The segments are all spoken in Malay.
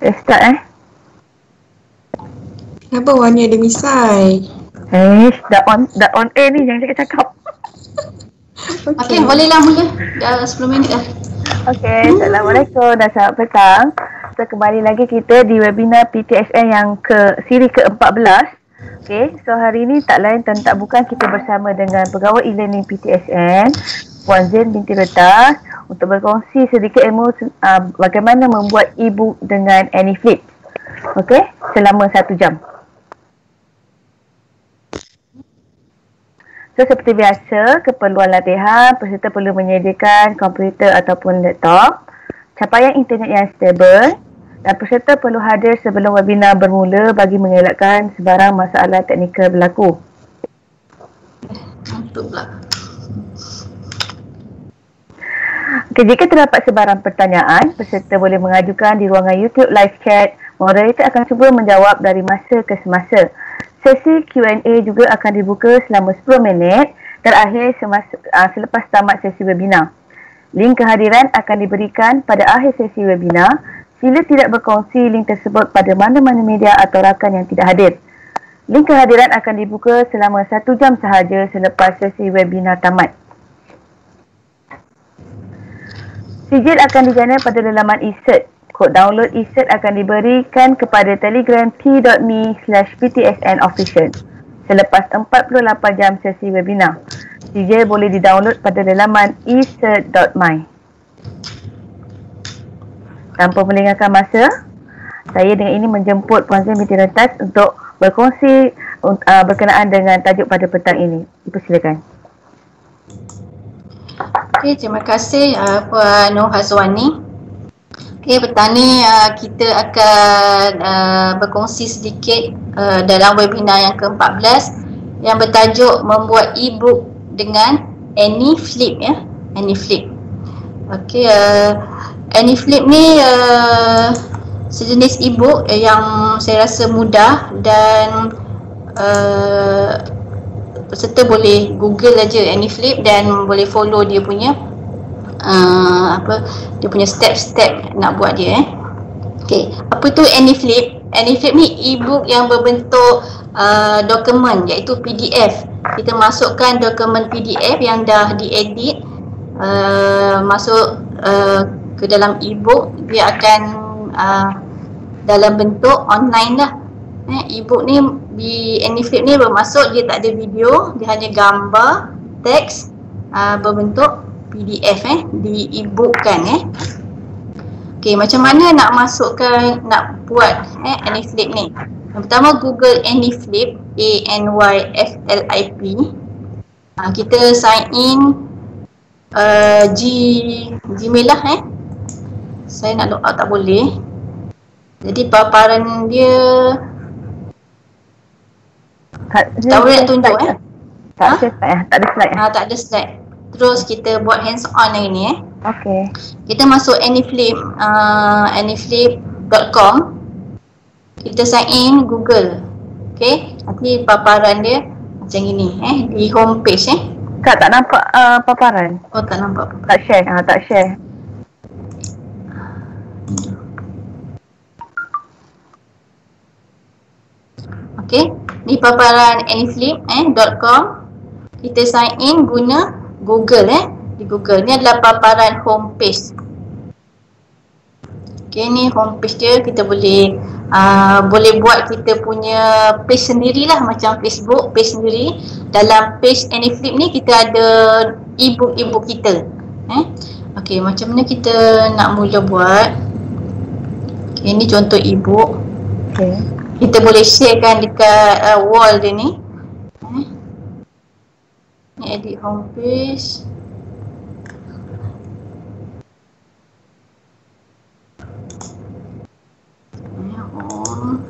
Start Kenapa warna ada misai? dah on air ni, jangan cakap-cakap. Okey, bolehlah mula. Dah 10 minit dah. Okey, Assalamualaikum dan selamat petang. So, kembali lagi kita di webinar PTSN yang siri ke-14. Okey, so hari ini tak lain dan tak bukan kita bersama dengan pegawai e-learning PTSN, Puan Zain binti Retas, untuk berkongsi sedikit ilmu bagaimana membuat e-book dengan AnyFlip. Okey, selama 1 jam. So, seperti biasa, keperluan latihan, peserta perlu menyediakan komputer ataupun laptop, capaian internet yang stabil, dan peserta perlu hadir sebelum webinar bermula bagi mengelakkan sebarang masalah teknikal berlaku. Okay, jika terdapat sebarang pertanyaan, peserta boleh mengajukan di ruangan YouTube live chat. Moderator akan cuba menjawab dari masa ke semasa. Sesi Q&A juga akan dibuka selama 10 minit terakhir selepas tamat sesi webinar. Link kehadiran akan diberikan pada akhir sesi webinar. Sila tidak berkongsi link tersebut pada mana-mana media atau rakan yang tidak hadir. Link kehadiran akan dibuka selama 1 jam sahaja selepas sesi webinar tamat. Sijil akan dijana pada laman eCert. Kod download eCert akan diberikan kepada Telegram t.me/ptsnofficial selepas 48 jam sesi webinar. Sijil boleh didownload pada laman ecert.my. Tanpa melengahkan masa, saya dengan ini menjemput Puan Zain binti Retas untuk berkongsi berkenaan dengan tajuk pada petang ini. Dipersilakan. Okey, terima kasih Puan Nur Hazwani. Okey, petang ni kita akan berkongsi sedikit dalam webinar yang ke-14 yang bertajuk membuat e-book dengan AnyFlip ya. AnyFlip. Okey, AnyFlip ni sejenis e-book yang saya rasa mudah dan peserta boleh Google aja AnyFlip dan boleh follow dia punya dia punya step-step nak buat dia Okey, apa tu AnyFlip? AnyFlip ni e-book yang berbentuk dokumen iaitu PDF. Kita masukkan dokumen PDF yang dah diedit masuk ke dalam e-book. Dia akan dalam bentuk online lah. E-book ni di AnyFlip ni bermaksud dia tak ada video, dia hanya gambar, teks berbentuk PDF di e-bookkan Okey, macam mana nak masukkan, nak buat AnyFlip ni? Yang pertama, Google AnyFlip, ANYFLIP. Kita sign in Gmail lah Saya nak log out tak boleh. Jadi paparan dia tak boleh nak tunjuk Tak ada slide. Tak ada slide. Terus kita buat hands on hari ni Okey. Kita masuk AnyFlip, anyflip.com. Kita sign in Google. Okey, nanti paparan dia macam ini di home page Kak tak nampak paparan. Oh, tak nampak. Tak share. Tak share. Okey, ni paparan anyflip.com. Kita sign in guna Google di Google. Ni adalah paparan home page. Okey, ni home page dia. Kita boleh buat kita punya page sendirilah, macam Facebook page sendiri. Dalam page AnyFlip ni kita ada e-book kita. Okey, macam mana kita nak mula buat? Okey, ni contoh e-book. Okey. Kita boleh sharekan dekat wall dia ni. Ni edit homepage. Ni home.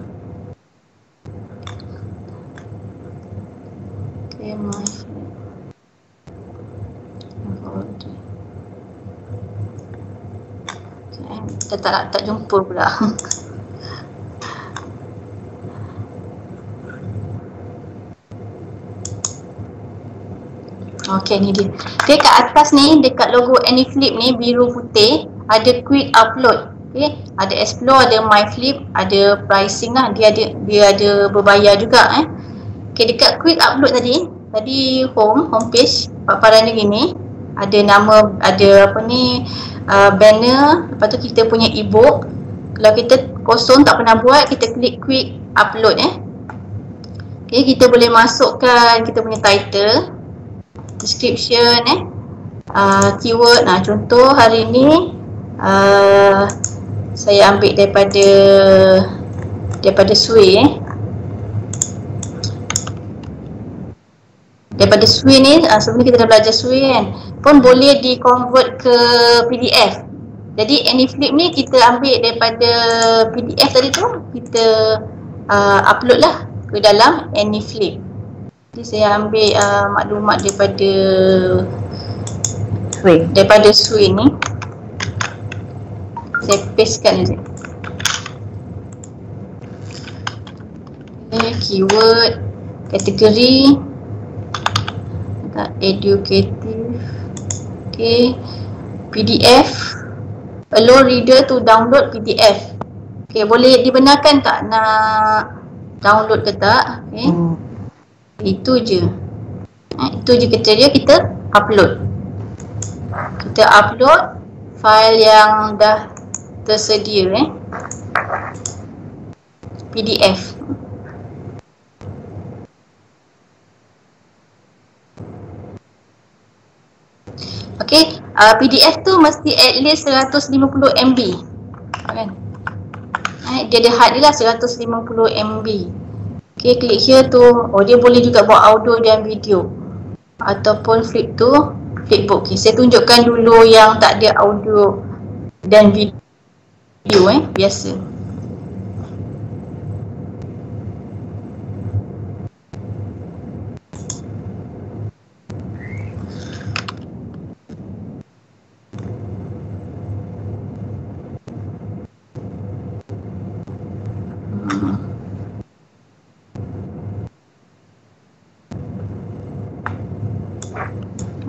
Okay, my kita tak jumpa pula. Okey, ni dia. Okey, kat atas ni dekat logo AnyFlip ni biru putih ada quick upload. Okay, ada explore, ada my flip, ada pricing lah, dia ada berbayar juga Okay, dekat quick upload tadi homepage paparan dia gini, ada nama, ada apa ni, banner, lepas tu kita punya ebook. Kalau kita kosong tak pernah buat, kita klik quick upload Okay, kita boleh masukkan kita punya title, description keyword. Contoh hari ni saya ambil daripada Sway daripada Sway ni, sebelum kita dah belajar Sway kan, pun boleh di convert ke PDF. Jadi AnyFlip ni kita ambil daripada PDF tadi tu, kita upload lah ke dalam AnyFlip. Jadi saya ambil maklumat daripada Sway ni, saya pastekan je. Okay, keyword, kategori educative. Okay, PDF, allow reader to download PDF. Okay, boleh dibenarkan tak nak download ke tak? Okay, itu je. Itu je kriteria, kita upload. Kita upload file yang dah tersedia PDF. Okay, PDF tu mesti at least 150 MB kan? Dia ada had dia lah 150 MB. Okay, klik here tu, dia boleh juga buat audio dan video ataupun flipbook. Okay, saya tunjukkan dulu yang tak ada audio dan video biasa.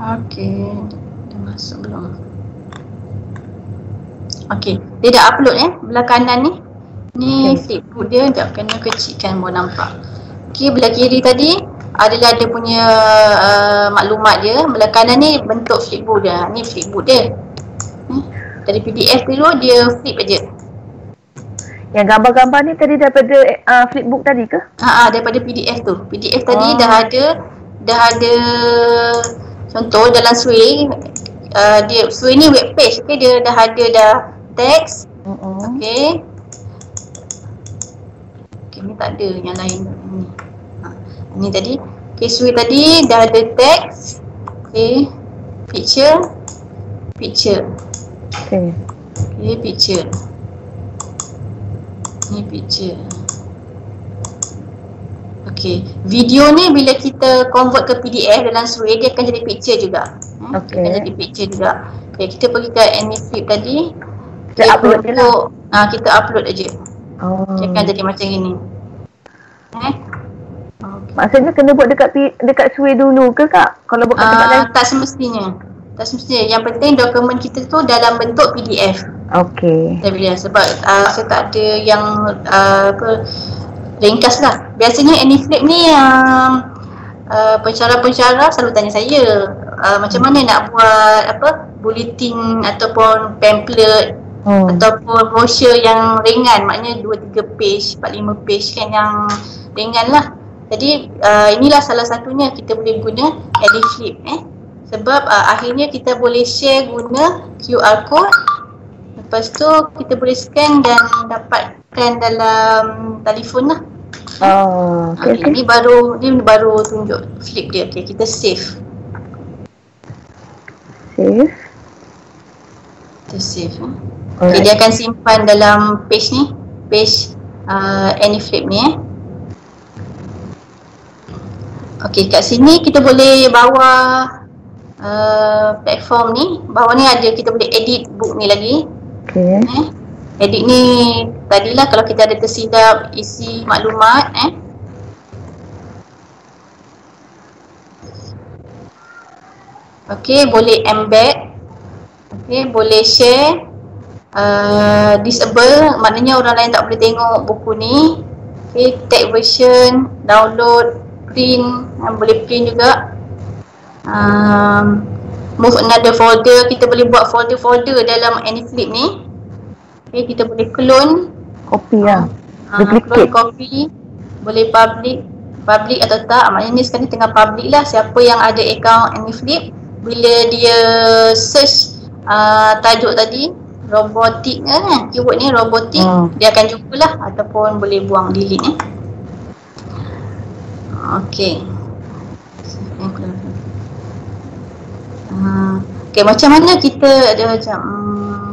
Okay, dah masuk belum? Okay, dia dah upload belah kanan ni. Ni flipbook dia, tak kena kecilkan baru nampak. Okay, belah kiri tadi adalah dia punya maklumat dia. Belah kanan ni bentuk flipbook dia. Ni flipbook dia. Dari PDF dulu dia flip aja. Yang gambar-gambar ni tadi daripada flipbook tadi ke? Daripada PDF tu. PDF tadi dah ada contoh dalam Sway. Sway ni web page. Okay, dia dah ada teks. Okay. Okay, ni tak ada yang lain. Ni tadi. Okay, Sway tadi dah ada teks. Okay. Picture. Okay, picture. Ni picture. Okay, video ni bila kita convert ke PDF dalam Sway, dia akan jadi picture juga. Dia akan jadi picture juga. Okay, kita pergi ke AnyFlip tadi. Kita upload je lah. Kita upload aja. Dia akan jadi macam ini. Maksudnya kena buat dekat Sway dulu ke Kak? Kalau buat kat tempat lain? Tak semestinya. Yang penting dokumen kita tu dalam bentuk PDF. Okay. Sebab saya tak ada yang ringkas lah. Biasanya AnyFlip ni pensyarah-pensyarah selalu tanya saya macam mana nak buat bulletin ataupun pamphlet ataupun brochure yang ringan, maknanya 2-3 page, 4-5 page kan, yang ringan lah. Jadi inilah salah satunya kita boleh guna AnyFlip sebab akhirnya kita boleh share guna QR code. Lepas tu kita boleh scan dan dapatkan dalam telefon lah. Ini baru tunjuk flip dia. Okay, kita save. Kita save. Okay, dia akan simpan dalam page ni, page AnyFlip ni Okay, kat sini kita boleh bawa platform ni. Bawah ni ada, kita boleh edit book ni lagi. Edit ni tadilah kalau kita ada tersilap isi maklumat Okay, boleh embed. Okay, boleh share. disable, maknanya orang lain tak boleh tengok buku ni. Okay, take version, download, print, boleh print juga. Move another folder, kita boleh buat folder-folder dalam AnyFlip ni. Okay, kita boleh clone, Copy lah. clone Duplicate. copy, boleh public atau tak. Maknanya ni sekarang tengah public lah. Siapa yang ada account AnyFlip, bila dia search tajuk tadi robotik kan, keyword ni robotik, dia akan jumpa lah, ataupun boleh buang, delete ni. Okay. Okay, macam mana kita ada macam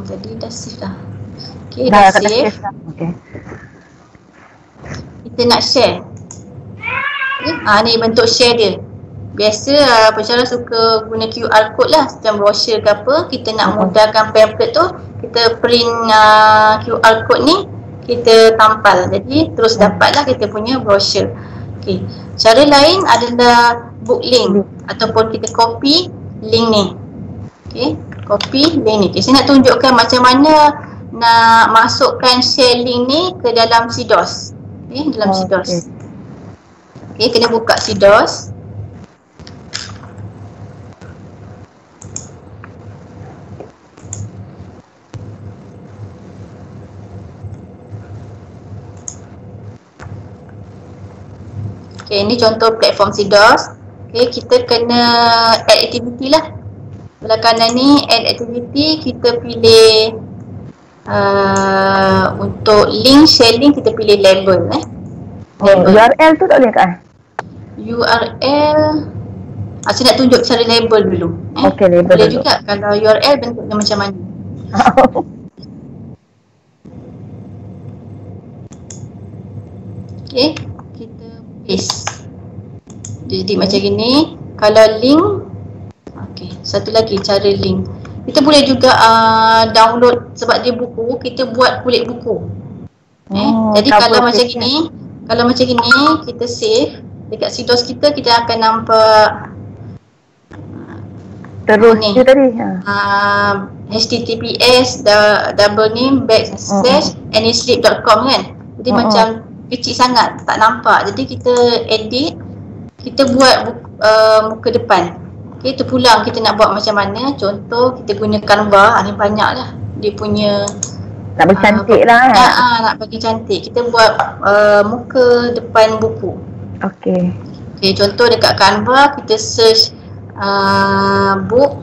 tadi dah save dah. Okay, dah save. Okay. Kita nak share. Okay. Ni bentuk share dia. Biasa pensyarah suka guna QR code lah, macam brochure ke apa. Kita nak mudahkan pamphlet tu, kita print QR code ni, kita tampal. Jadi terus dapatlah kita punya brochure. Okay. Cara lain adalah book link ataupun kita copy link ni. Okay. Copy link ni. Okay. Saya nak tunjukkan macam mana nak masukkan share link ni ke dalam CDOS. Okay. Dalam CDOS. Okay. Kena buka CDOS. Okay, ini contoh platform CDOS. Okay, kita kena add activity lah. Belah kanan ni add activity, kita pilih untuk link, share link, kita pilih label. Label. URL tu tak boleh kan? URL, saya nak tunjuk cara label dulu. Okay, label boleh dulu. juga kalau URL bentuknya macam mana. Okay, kita paste. Jadi macam gini. Kalau link, okay, satu lagi cara link. Kita boleh juga download, sebab dia buku, kita buat kulit buku. Jadi kalau macam gini, kita save dekat CDOS kita akan nampak terus ni. Dia tadi. HTTPS /anyslip.com kan. Jadi macam kecil sangat, tak nampak. Jadi kita edit, kita buat muka depan. Okay, terpulang kita nak buat macam mana. Contoh kita guna Canva, ni banyak lah dia punya. Nak bagi cantik lah kan? Nak bagi cantik. Kita buat muka depan buku. Okay. Okay, contoh dekat Canva kita search book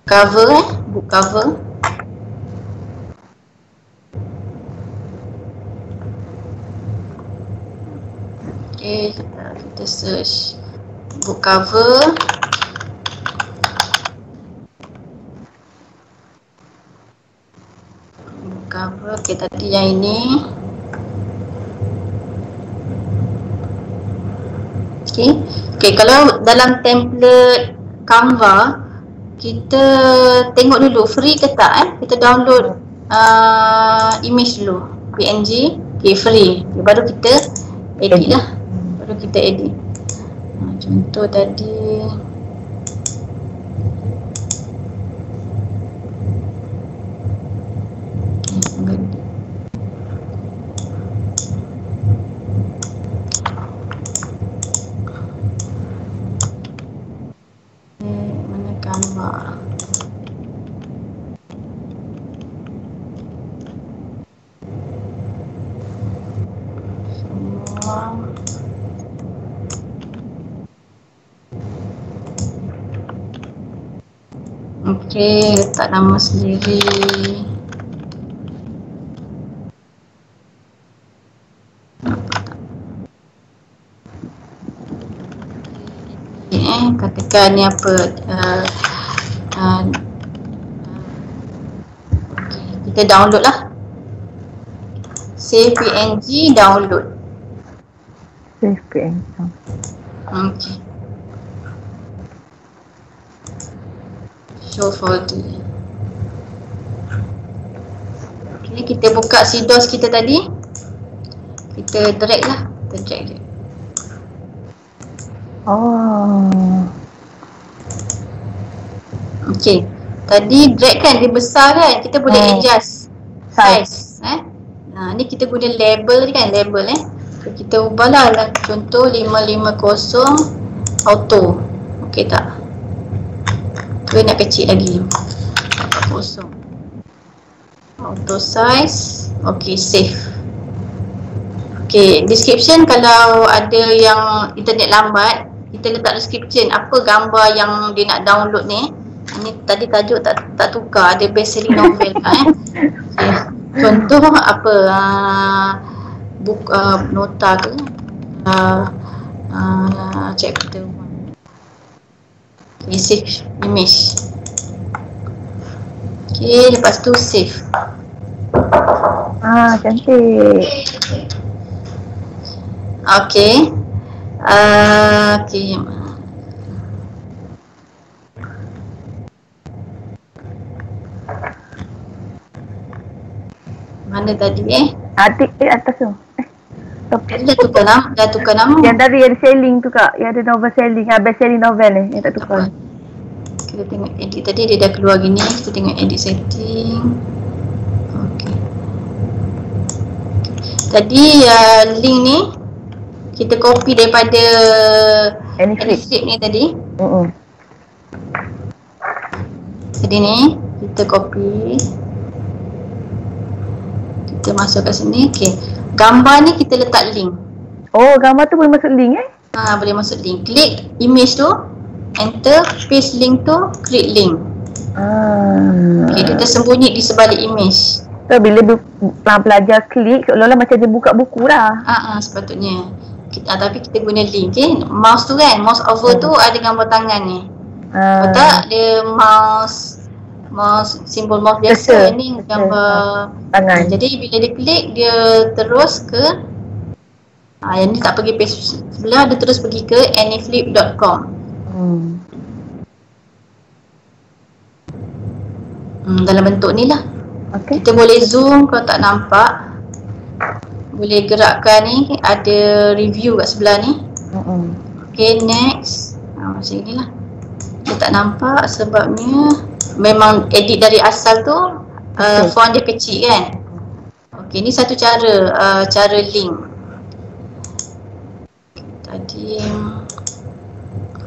cover, book cover. Okay, kita search book cover. Book cover, okay, tadi yang ini. Okay, kalau dalam template Canva, kita tengok dulu free ke tak. Kita download image dulu, PNG, okay, free. Okay, baru kita edit lah. Baru kita edit. Contoh tadi. Mana Canva? Semua. Okey, letak nama sendiri. Katakan ni apa? Okay, kita download lah. Save PNG, download. Save PNG. Okay. Show folder. Okay, kita buka CDOS kita tadi. Kita drag lah. Kita drag dia. Okay. Tadi drag kan, dia besar kan, kita boleh adjust size. Ni kita guna label ni kan, label so, kita ubahlah contoh 550 auto. Okey tak? Kita nak kecil lagi 40 auto size. Okey, save. Okey, description kalau ada yang internet lambat, kita letak description apa gambar yang dia nak download ni. Ni tadi tajuk tak tukar, ada best selling novel kan. Okay. Contoh apa nota ke chapter 1. Okay, save image. Okay, lepas tu save. Cantik. Okay. Okay. Mana tadi Adik atas tu. Dah tukar nama. Yang tadi ada selling tu Kak, yang ada novel selling, best selling novel ni, yang tak tukar. Kita tengok edit tadi, dia dah keluar gini. Kita tengok edit setting. Okay. Tadi link ni kita copy daripada Anyflip ni tadi. Jadi ni kita copy, kita masuk kat sini. Okay, gambar ni kita letak link. Oh, gambar tu boleh masuk link boleh masuk link. Klik image tu, enter, paste link tu, create link. Okay, dia tersembunyi di sebalik image. So bila pelajar klik, seolah-olah macam dia buka buku lah. Sepatutnya. Tapi kita guna link. Mouse tu kan, mouse over tu ada gambar tangan ni. Betul tak? Dia mouse simbol mouse biasa, ni gambar tangan. Jadi bila dia klik, dia terus ke yang ni tak pergi page sebelah, dia terus pergi ke anyflip.com. Dalam bentuk ni lah. Kita boleh zoom kalau tak nampak. Boleh gerakkan ni, ada review kat sebelah ni. Okay, next. Macam ni lah. Dia tak nampak sebabnya memang edit dari asal tu font dia kecil kan. Okay, ni satu cara, cara link. Tadi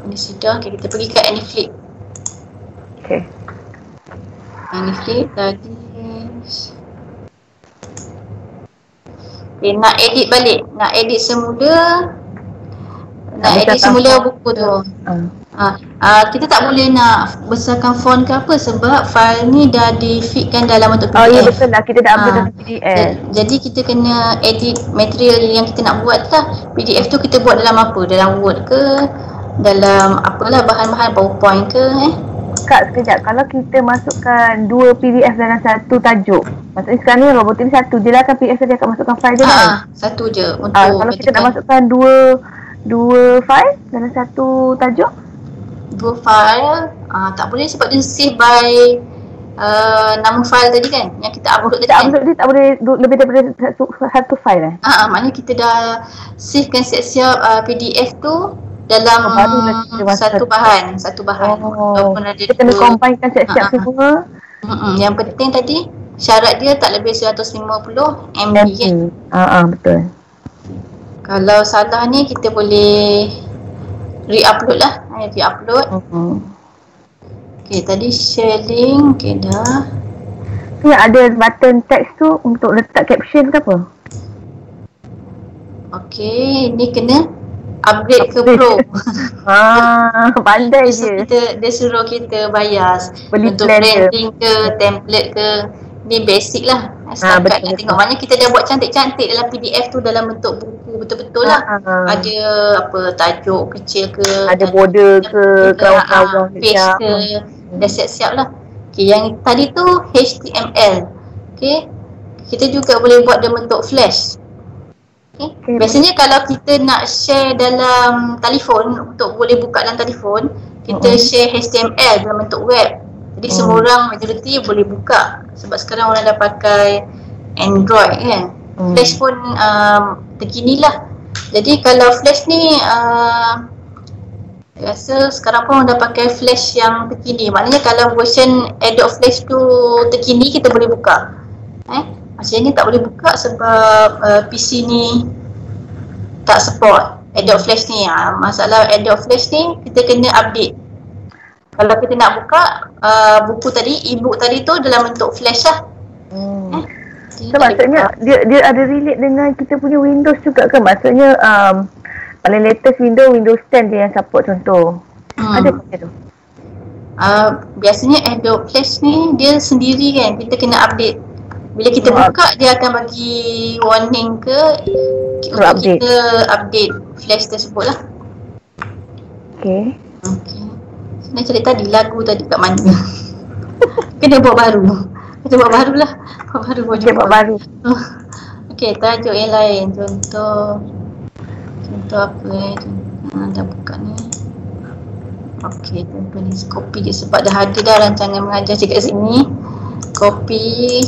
ni sudah. Okay, kita pergi ke Anyflip. Anyflip tadi. Okay, nak edit balik, nak edit semula. Nak edit semula buku tu. Kita tak boleh nak besarkan font ke apa sebab file ni dah di-feedkan dalam bentuk PDF. Ya betul lah, kita dah upload dalam PDF. Jadi kita kena edit material yang kita nak buat lah. PDF tu kita buat dalam apa? Dalam Word ke? Dalam apalah bahan-bahan PowerPoint ke Kak, sekejap. Kalau kita masukkan 2 PDF dalam satu tajuk, maksudnya sekarang ni robot ni satu je lah kan, PDF saja akan masukkan file dia kan? Satu je untuk kalau kita nak masukkan dua file dalam satu tajuk? 2 file, tak boleh sebab dia save by nama file tadi kan, yang kita upload tadi kan. Dia tak boleh lebih daripada satu file maknanya kita dah savekan siap-siap PDF tu dalam satu bahan. Kita kena combinekan siap-siap semua. Yang penting tadi syarat dia tak lebih 150 MB kan. Betul. Kalau salah ni kita boleh re-upload lah. Re-upload. Okay, tadi share link. Okay, dah. Ni ada button text tu untuk letak caption ke apa? Okay, ni kena upgrade ke Pro. Pandai je. Dia suruh kita bayar untuk branding ke, template ke. Ni basic lah. Setakat nak tengok. Maknanya kita dah buat cantik-cantik dalam PDF tu dalam bentuk buku betul-betul lah. Ada apa, tajuk kecil ke, ada border ke, kawan-kawan page ke. Dah siap-siap lah. Okay, yang tadi tu HTML. Okay, kita juga boleh buat dalam bentuk flash. Okay. Biasanya kalau kita nak share dalam telefon, untuk boleh buka dalam telefon, kita share HTML dalam bentuk web. Jadi semua orang majoriti boleh buka sebab sekarang orang dah pakai Android kan. Flash pun terkini lah. Jadi kalau flash ni Rasa sekarang pun dah pakai flash yang terkini. Maknanya kalau version Adobe Flash tu terkini, kita boleh buka. Macam ni tak boleh buka sebab PC ni tak support Adobe Flash ni. Masalah Adobe Flash ni kita kena update. Kalau kita nak buka buku tadi, e-book tadi tu dalam bentuk flash lah. So maksudnya dia ada relate dengan kita punya Windows juga ke? Maksudnya paling latest Windows 10 dia yang support contoh. Ada macam tu? Biasanya Adobe Flash ni dia sendiri kan, kita kena update. Bila kita buka dia akan bagi warning ke untuk update. kita update flash tersebut lah. Okay. Saya nak cari tadi lagu tadi kat mana. Kena buat baru. Kita buat baru lah. Buat baru. Okay, tajuk yang lain. Contoh apa dah buka ni. Okay, contoh ni copy je sebab dah ada dah rancangan mengajar kat sini. Copy.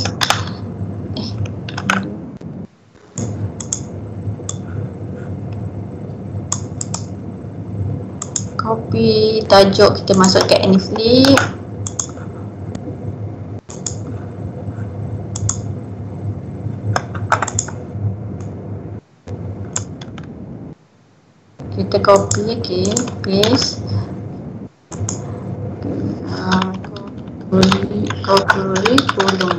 Copy tajuk, kita masuk kat AnyFlip. Kita copy, okay, paste. Kurikulum.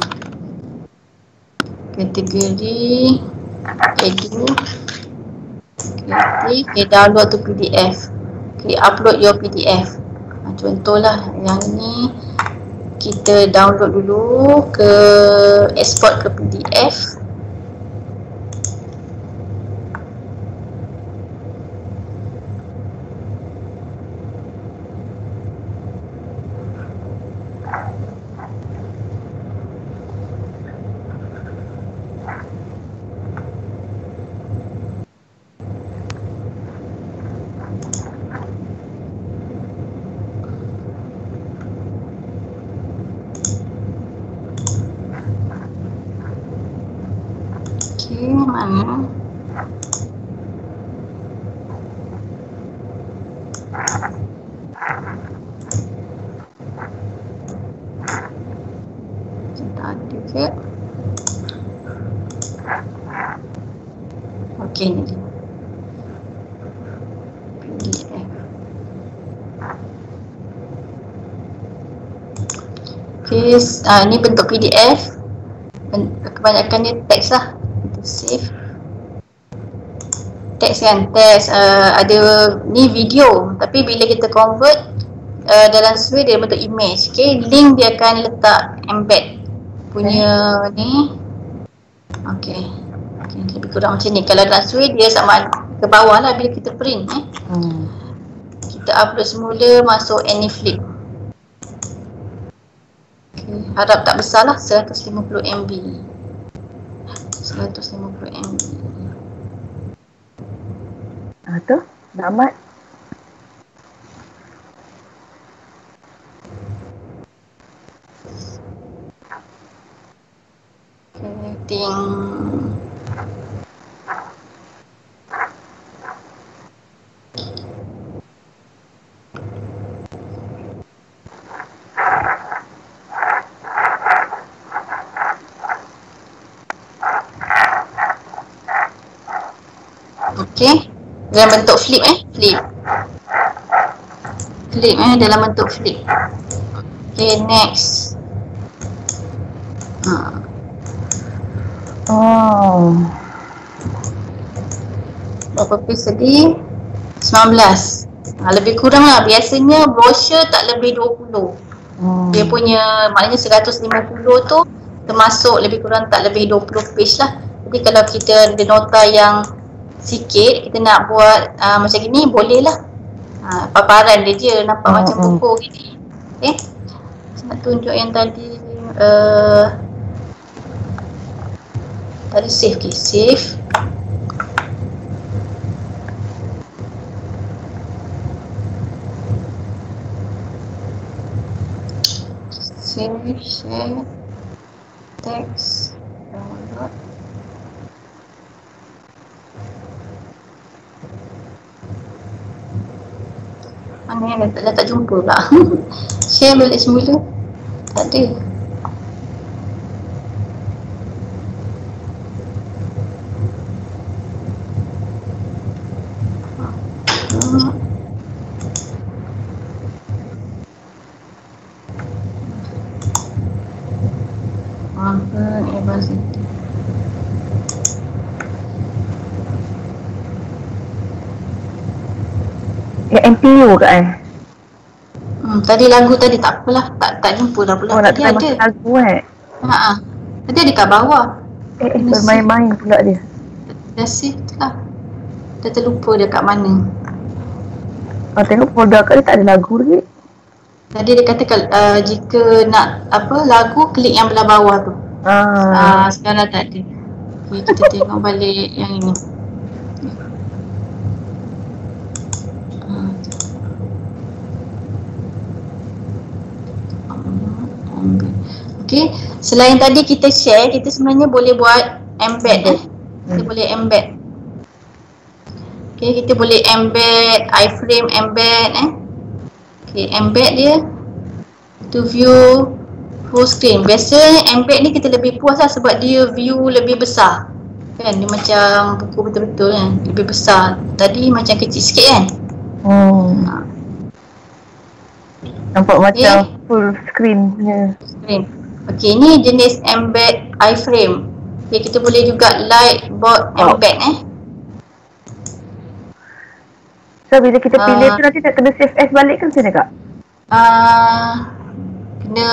Kategori edu. Okay, download tu PDF. Okay, upload your PDF. Contohlah yang ni kita download dulu ke export ke PDF. Mana? Kita ada ke? Okey, ni dia. PDF. Okey, ni bentuk PDF. Kebanyakannya teks lah. Save teks kan, teks ada ni video, tapi bila kita convert dalam Sway dia bentuk image. Okay, link dia akan letak embed punya ni. Okay, lebih kurang macam ni. Kalau dalam Sway dia sama ke bawah lah bila kita print. Kita upload semula, masuk AnyFlip. Okay, harap tak besar lah, 150 MB. 150 MB. Tu, dah amat. Connecting. Okay, dalam bentuk flip flip dalam bentuk flip. Okay, next. Berapa piece tadi? 19. Lebih kurang lah. Biasanya brochure tak lebih 20. Dia punya maknanya 150 tu termasuk lebih kurang tak lebih 20 page lah. Jadi kalau kita ada nota yang sikit, kita nak buat macam gini, boleh lah. Paparan dia je, nampak macam buku gini. Okay, saya nak tunjuk yang tadi save. Okay, save. Save, share, text, download. Mana dah tak jumpa pula. Share balik semula. Tak ada. Apa evaluasi? Ya MPU ke Tadi lagu tadi tak apalah, tak jumpa dah pula. Oh nak Tadi try ada. masuk lagu Tadi ada kat bawah. bermain-main pula dia. Dah save lah. Dah terlupa dia kat mana. Tengok folder kat dia tak ada lagu lagi. Tadi dia kata jika nak lagu, klik yang belah bawah tu. Sekarang tak ada. Okay, kita tengok balik yang ini. Okay, selain tadi kita share, kita sebenarnya boleh buat embed Kita boleh embed. Okay, kita boleh embed iframe, embed Okay, embed dia to view full screen. Biasanya embed ni kita lebih puas lah sebab dia view lebih besar. Kan, dia macam buku betul-betul kan, lebih besar. Tadi macam kecil sikit kan. Nampak macam full screen punya. Okay, ni jenis embed iframe. Okay, kita boleh juga light board embed So bila kita pilih tu nanti tak kena save as balik kan macam mana kak? Kena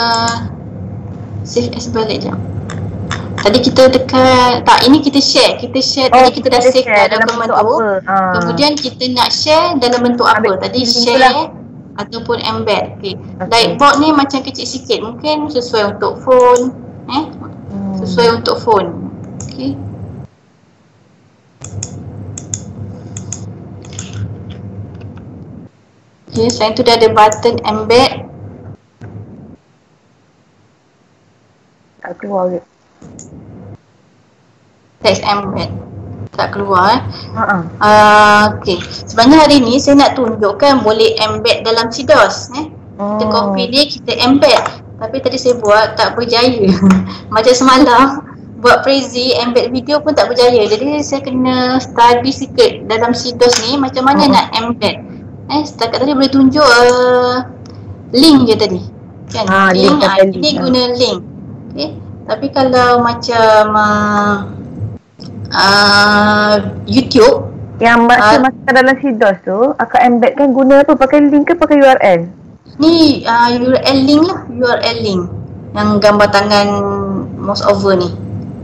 save as balik jap. Tadi kita tekan, tak, ini kita share. Tadi kita dah save dalam dokumen tu. Kemudian kita nak share dalam bentuk apa? Tadi share ataupun embed. Okay. Lightboard ni macam kecil sikit, mungkin sesuai untuk phone, sesuai untuk phone. Okay. Okay, selain tu dah ada button embed. Tak keluar ke? Text embed tak keluar Okay, sebenarnya hari ni saya nak tunjukkan boleh embed dalam CDOS Kita copy dia, kita embed. Tapi tadi saya buat tak berjaya. Macam semalam buat Prezi, embed video pun tak berjaya. Jadi saya kena study sikit dalam CDOS ni macam mana nak embed. Setakat tadi boleh tunjuk link je tadi kan, link ini guna link. Okay. Tapi kalau macam YouTube yang masuk dalam CDOS tu akan embed kan, guna apa? Pakai link ke pakai URL? Ni URL link lah, URL link yang gambar tangan mouse over ni.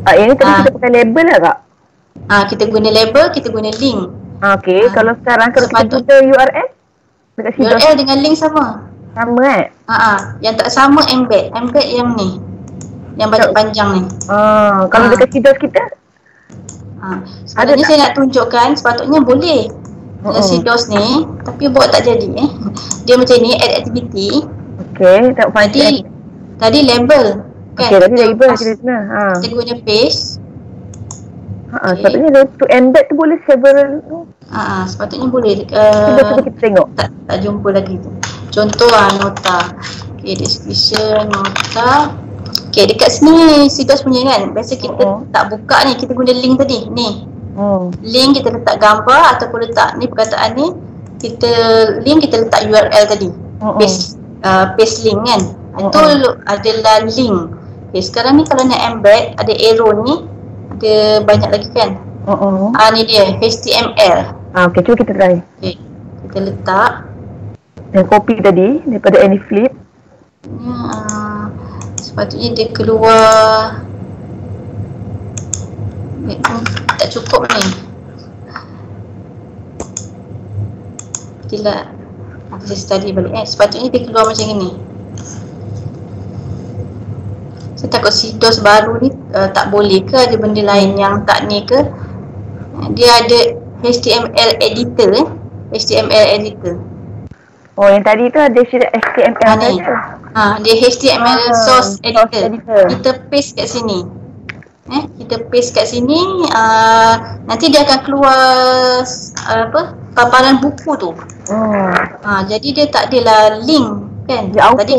Yang ni tadi kita pakai label lah kak? Kita guna label, kita guna link. Okay, kalau sekarang kalau kita guna URL dekat CDOS, URL dengan link sama. Sama yang tak sama embed. Embed yang ni, yang banyak panjang ni. Kalau dekat CDOS kita? Sebenarnya saya nak tunjukkan sepatutnya boleh dalam CDOS ni, tapi buat tak jadi Dia macam ni, add activity. Okay, tak pasti. Tadi label kan. Okay, tadi label kita guna. Kita guna paste. Sepatutnya to embed tu boleh several. Sepatutnya boleh. Cuba kita tengok. Tak jumpa lagi tu. Contoh nota. Okay, description, nota. Okay, dekat sini CDOS punya kan. Biasa kita tak buka ni, kita guna link tadi. Ni. Link kita letak gambar ataupun letak ni perkataan ni. Kita letak URL tadi. Paste link kan. Itu adalah link. Okay, sekarang ni kalau nak embed, ada arrow ni. Ada banyak lagi kan. Ni dia, HTML. Okay, cuba kita try. Okay, kita letak. Yang copy tadi daripada AnyFlip. Sepatutnya dia keluar. Tak cukup ni. Tidak. Saya study balik sepatutnya dia keluar macam ni. Saya takut CDOS baru ni tak boleh ke, ada benda lain yang tak ni ke. Dia ada HTML editor HTML editor. Yang tadi tu ada HTML ni. Dia HTML source editor. Kita paste kat sini. Kita paste kat sini. Nanti dia akan keluar paparan buku tu. Jadi dia tak adalah link kan. Ya, Tadi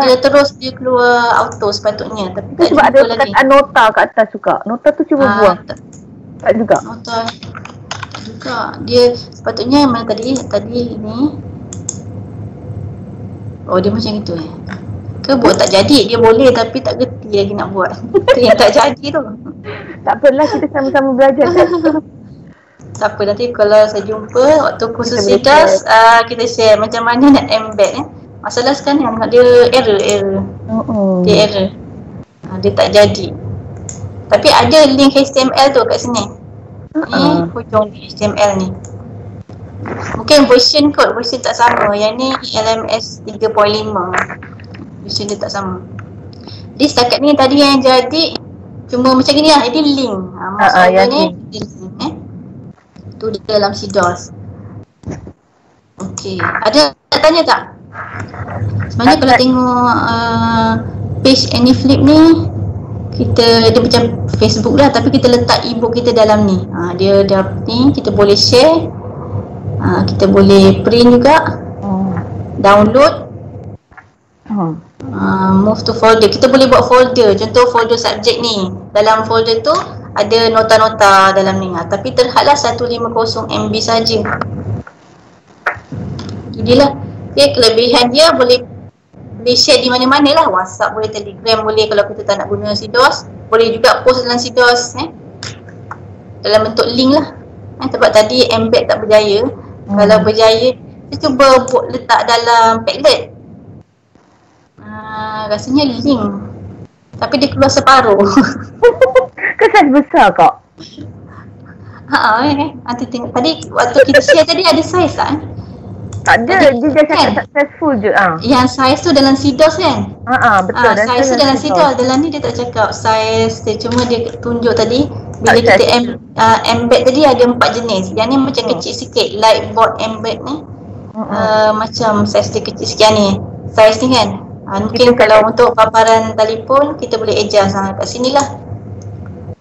dia terus dia keluar auto sepatutnya, tapi tak sebab ada jumpa lagi. perkataan nota kat atas juga. Nota tu cuba buang. Tak juga. Nota juga. Dia sepatutnya mana tadi ni. Oh, dia macam itu Ke buat tak jadi, dia boleh tapi tak gerti lagi nak buat. Itu yang tak jadi tu. Tak apalah, kita sama-sama belajar kan. Tak apa, nanti kalau saya jumpa waktu kursus CIDAS, kita share macam mana nak embed Masalah sekarang dia error. Dia error. Dia tak jadi. Tapi ada link HTML tu kat sini. Ni hujung HTML ni. Mungkin version tak sama. Yang ni LMS 3.5. Version dia tak sama. Jadi setakat ni tadi yang jadi cuma macam ni lah. Ini link. Maksudnya ni link tu dalam CIDAS. Okey. Ada nak tanya tak? Sebenarnya kalau tengok page AnyFlip ni, dia macam Facebook lah, tapi kita letak e-book kita dalam ni. Dia ni kita boleh share, kita boleh print juga, download, move to folder. Kita boleh buat folder, contoh folder subjek ni. Dalam folder tu ada nota-nota dalam ni, tapi terhadlah 150 MB saja. Itulah. Okay, kelebihan dia boleh share di mana-mana lah. WhatsApp boleh, Telegram boleh kalau kita tak nak guna CIDAS. Boleh juga post dalam CIDAS dalam bentuk link lah. Sebab tadi embed tak berjaya. Kalau berjaya, kita cuba letak dalam Padlet. Rasanya link, tapi dia keluar separuh. Kesan besar kak. Nanti tengok. Tadi waktu kita share tadi ada saiz tak? Tak ada, dia dah cakap successful je. Yang saiz tu dalam CIDAS kan? Betul. Saiz tu dalam CIDAS. Dalam ni dia tak cakap saiz dia, cuma dia tunjuk tadi bila kita embed tadi ada 4 jenis. Yang ni macam kecil sikit, lightboard embed ni. Macam saiz dia kecil sikit ni. Saiz ni kan. Mungkin kalau untuk paparan telefon kita boleh adjust kat sini lah.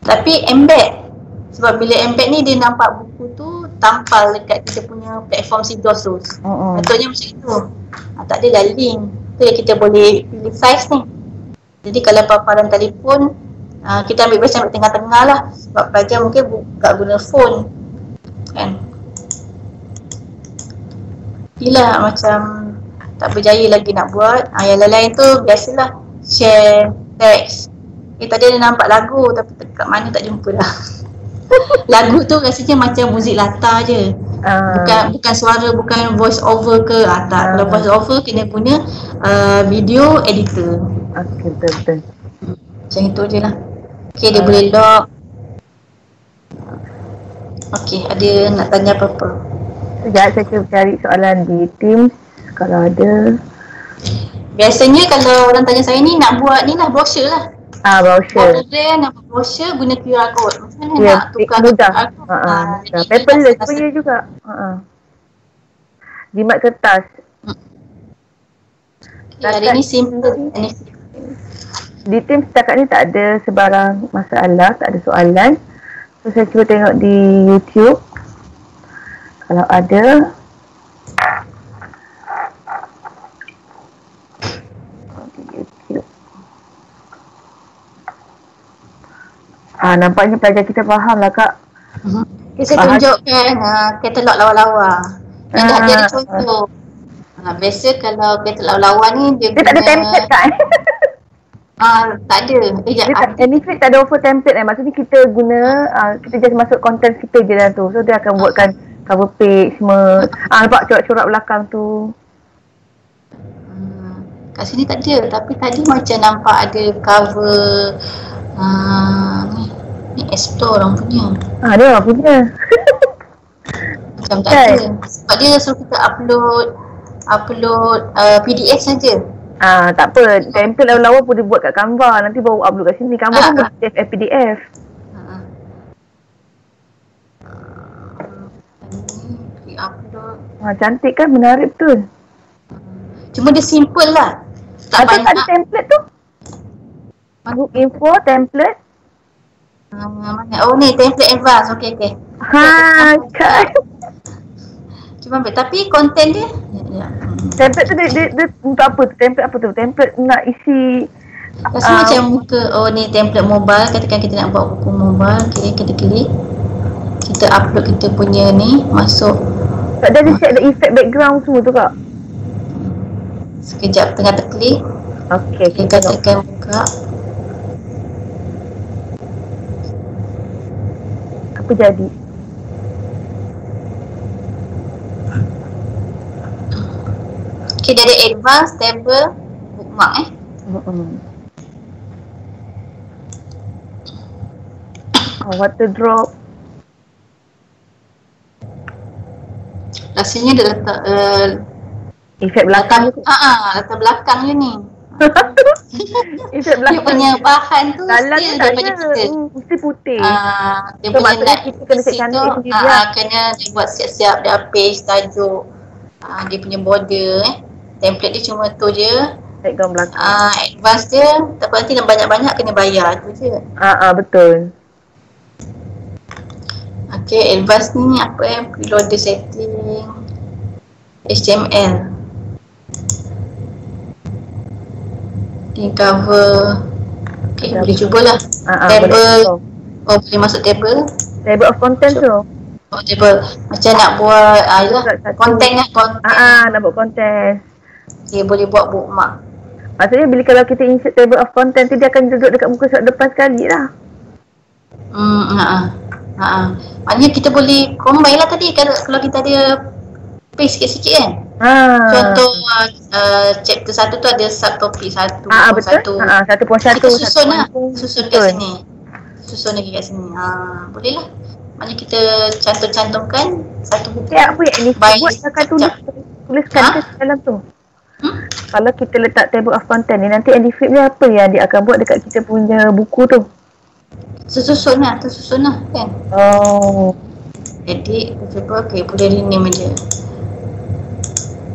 Tapi embed, sebab bila embed ni dia nampak buku tu tampal dekat kita punya platform CIDAS tu. Contohnya macam itu. Tak adalah link. Tu yang kita boleh pilih saiz ni. Jadi kalau paparan telefon, kita ambil biasa ambil tengah-tengah lah. Sebab pelajar mungkin tak guna phone kan. Inilah macam tak berjaya lagi nak buat. Yang lain-lain tu biasalah share teks. Tadi ada nampak lagu tapi kat mana tak jumpa lah. Lagu tu rasanya macam muzik latar je. Bukan suara, bukan voice over ke. Tak. Kalau voice over kena guna video editor. Okey, betul. Macam itu je lah. Okey, dia boleh lock. Okey, ada nak tanya apa-apa? Sekejap saya cuba cari soalan di Teams kalau ada. Biasanya kalau orang tanya saya ni nak buat ni lah, brochure lah. Brochure. Nak buat brochure guna QR code. Macam mana nak tukar mudah. QR code? Paperless punya juga. Jimat kertas. Hari ni simple. Di Teams setakat ni tak ada sebarang masalah, tak ada soalan. So saya cuba tengok di YouTube. Kalau ada. Nampaknya pelajar kita faham lah kak. Kita tunjukkan katalog lawa-lawa. Yang dah jadi contoh. Biasa kalau katalog lawa ni dia tak ada template kak. Tak ada. AnyFlip tak ada offer template maksudnya kita guna, kita just masuk content kita je dalam tu. So dia akan buatkan cover page semua. Nampak corak-corak belakang tu. Kat sini tak ada, tapi tadi macam nampak ada cover ni explore orang punya. Dia orang punya. Macam tak ada. Sebab dia suruh kita upload PDF saja. Tak apa, template lawa-lawa pun dia buat kat Canva, nanti baru upload kat sini. Canva pun boleh PDF. Cantik kan, menarik betul. Cuma dia simple lah. Tak banyak. Ada template tu? Group info, template. Mana? Oh ni, template advance. Okey. Kan. Cuma ambil. Tapi konten dia Template tu dia untuk apa tu? Template apa tu? Template nak isi rasa macam muka. Oh ni template mobile. Katakan kita nak buat buku mobile. Okay, kita klik. Kita upload kita punya ni. Masuk. Tak ada set ada effect background semua tu kak? Sekejap tengah terklik. Okay, Kita katakan buka. Apa jadi? Okay, dia ada advanced table bookmark Water drop. Rasanya dia letak Efek belakang tu. latar belakang je ni. Efek Dia belakang. punya bahan tu Dalam still tu tak daripada ada. kita. Mesti putih. Dia So, punya maksudnya nak kita kena isi cantik tu, sendiri lah. kena dia buat siap-siap dia page, tajuk, dia punya border template dia cuma tu je. Background belakang. Advance dia tak apa, nanti nak banyak-banyak kena bayar tu je. Betul. Okay, advance ni apa preloader setting HTML. Ni cover. Okay, boleh cubalah. Table. Boleh. Boleh masuk table. Table of content tu. Table. Macam nak buat konten lah. Nak buat content. Okay, boleh buat bookmark. Maksudnya bila kalau kita insert table of content tu dia akan duduk dekat muka surat depan sekali lah. Maknanya kita boleh combine lah tadi kalau kita ada paste sikit-sikit kan. Contoh chapter 1 tu ada subtopik 1. Betul. 1.1. Kita susun lah. Susun kat sini. Susun lagi kat sini. Boleh lah. Maknanya kita cantum-cantumkan satu buku. Apa yang ini buat akan tuliskan ke dalam tu? Kalau kita letak table of content ni, nanti Ediflip ni apa yang dia akan buat dekat kita punya buku tu? Tersusun lah kan. Edit, cuba okay, boleh rename je.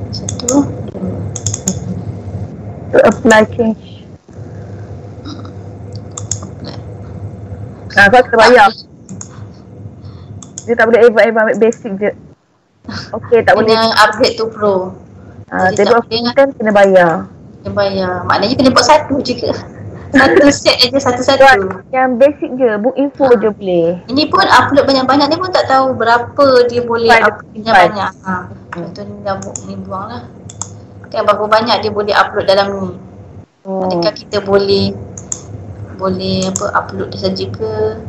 Satu, dua. To apply change. Kau kita bayar. Dia tak boleh ambil basic je. Okay, tak boleh. Kena upgrade to pro. Table of content kena bayar. Kena bayar. Maknanya kena buat satu juga. Satu set aja satu-satu. Yang basic je, book info je boleh. Ini pun upload banyak-banyak ni pun tak tahu berapa dia boleh upload banyak. Contoh ni dah book ni buang lah. Kan berapa banyak dia boleh upload dalam ni. Adakah kita boleh upload dia saja ke?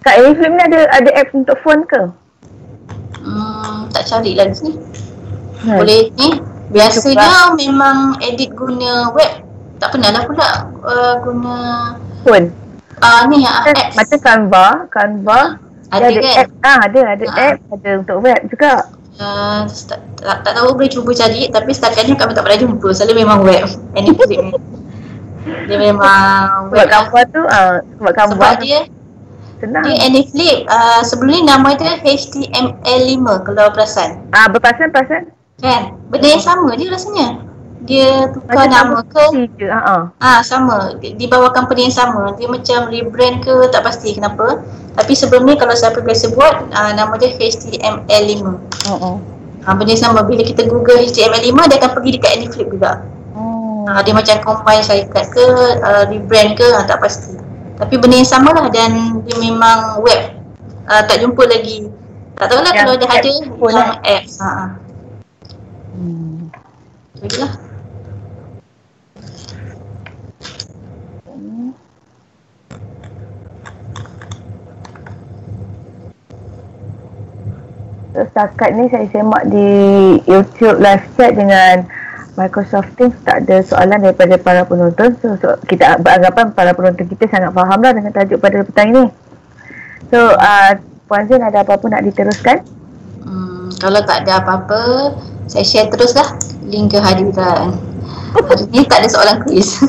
Kat Ediflip ni ada app untuk phone ke? Tak cari lah di sini. Boleh ni. Biasanya memang edit guna web. Tak pernah lah pula guna phone. Ni apps. Macam Canva ada kan? App. Ada app, ada untuk web juga. Tak tahu, boleh cuba cari. Tapi setakat ni kami tak pernah jumpa. Selalu memang web. Anyflip ni dia memang web. Sebab Canva tu sebab dia senang. Dia Anyflip. Sebelum ni nama dia HTML5 kalau perasan. Berperasan. Kan? Benda yang sama je rasanya. Dia tukar nama ke? Sama. Di bawah company yang sama. Dia macam rebrand ke tak pasti kenapa. Tapi sebelum ni kalau siapa biasa buat, nama dia HTML5. Benda yang sama. Bila kita google HTML5, dia akan pergi dekat Anyflip juga. Dia macam combine syarikat ke, rebrand ke, tak pasti. Tapi benda yang sama lah dan dia memang web. Tak jumpa lagi. Tak tahulah kalau dah ada dalam apps. Itu je lah. Setakat ni saya semak di YouTube live chat dengan Microsoft Teams, tak ada soalan daripada para penonton. So kita beranggapan para penonton kita sangat faham lah dengan tajuk pada petang ini. So Puan Zin, ada apa-apa nak diteruskan? Kalau tak ada apa-apa, saya share terus lah link ke hadiran. Hari ni tak ada soalan quiz.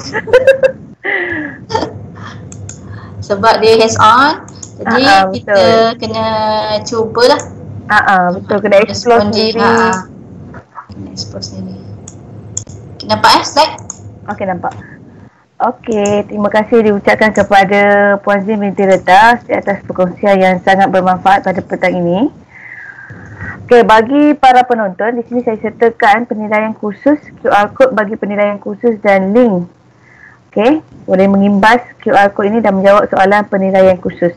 Sebab dia hands on. Jadi kita kena cubalah. Betul, kena explore sendiri. Kena explore sendiri. Nampak slide? Okey, nampak. Okey, terima kasih diucapkan kepada Puan Zin binti Retas di atas perkongsian yang sangat bermanfaat pada petang ini. Okey, bagi para penonton, di sini saya sertakan penilaian khusus, QR code bagi penilaian khusus dan link. Okey, boleh mengimbas QR code ini dan menjawab soalan penilaian khusus.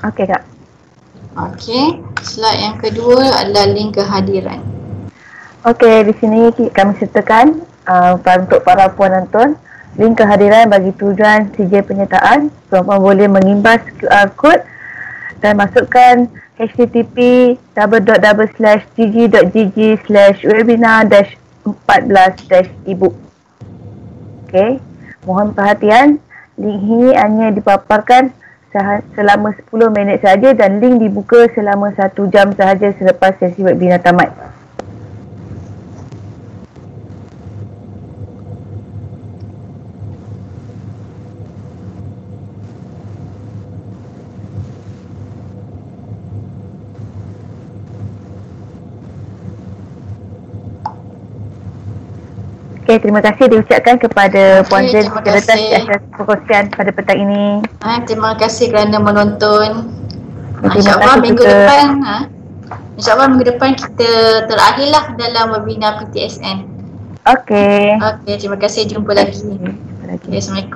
Okey Kak. Okey, slide yang kedua adalah link kehadiran. Okey, di sini kami sertakan untuk para penonton link kehadiran bagi tujuan CJ penyertaan. Puan-puan boleh mengimbas QR code dan masukkan http://gg.gg/webinar-14-ebook. Okey, mohon perhatian, link ini hanya dipaparkan selama 10 minit sahaja dan link dibuka selama 1 jam sahaja selepas sesi webinar tamat. Okey, terima kasih diucapkan kepada Puan Zen Sekretariat di atas perkongsian pada petang ini. Terima kasih kerana menonton. Terima InsyaAllah kasih minggu juga. depan InsyaAllah minggu depan kita terakhirlah dalam webinar PTSN. Okey. Okey, terima kasih, jumpa lagi. Jumpa lagi. Okay, Assalamualaikum.